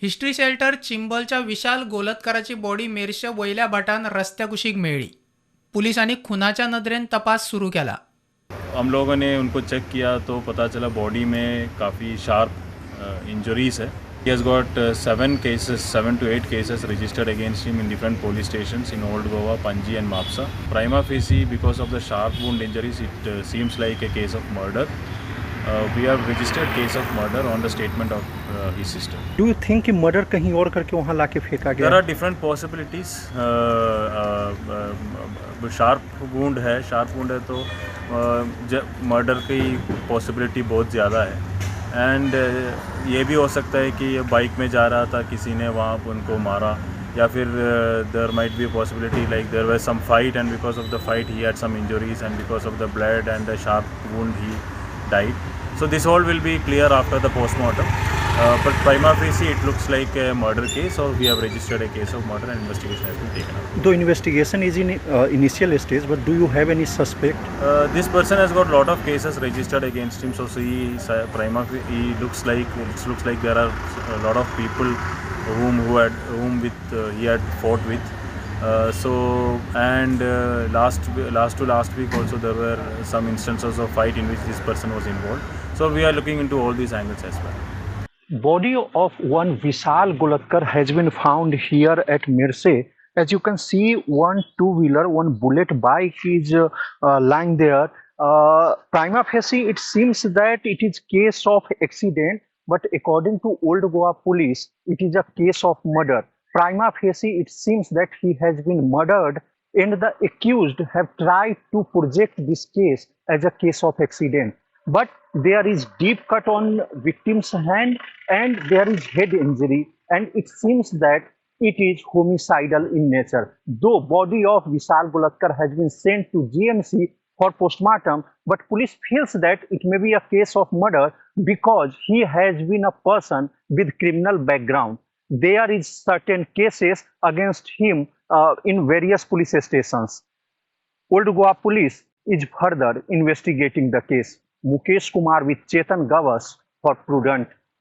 History shelter चिंबलच्या विशाल गोलतकाराची body मेर्शच्या वयल्या भाटान रस्त्या कुशीक मेळ्ळी. पोलिसांनी खुनाच्या नदरेन तपास सुरू केला. हम लोगों ने उनको चेक किया तो पता चला बॉडी में काफ़ी शार्प इंजरीज है. He has got 7 to 8 cases registered against him in different police stations in Old Goa, Panji and Mapsa. Prima facie, because of the sharp wound injuries, it seems like a case of murder. We have registered case of murder on the statement of his sister. Do you think कि murder कहीं और करके वहाँ लाके फेंका गया? There are different possibilities. Sharp wound है तो मर्डर की पॉसिबिलिटी बहुत ज़्यादा है. एंड ये भी हो सकता है कि ये बाइक में जा रहा था, किसी ने वहाँ उनको मारा, या फिर there might be possibility like there was some fight and because of the fight he had some injuries and because of the blood and the sharp wound he died. So this all will be clear after the post-mortem. But prima facie it looks like a murder case, so we have registered a case of murder and investigation has been taken up. The investigation is in initial stage, but do you have any suspect? This person has got lot of cases registered against him, so prima facie it looks like there are a lot of people he had fought with. Last week also there were some instances of fight in which this person was involved. So we are looking into all these angles as well. Body of one Vishal Golatkar has been found here at Merces. As you can see, one two-wheeler, one bullet bike is lying there. Prima facie, it seems that it is case of accident, but according to Old Goa police, it is a case of murder. Prima facie, it seems that he has been murdered, and the accused have tried to project this case as a case of accident. But there is deep cut on victim's hand and there is head injury, and it seems that it is homicidal in nature. Though body of Vishal Golatkar has been sent to GMC for postmortem, but police feels that it may be a case of murder because he has been a person with criminal background. There is certain cases against him in various police stations. Old Goa police is further investigating the case. Mukesh Kumar with Chetan Gawas for Prudent.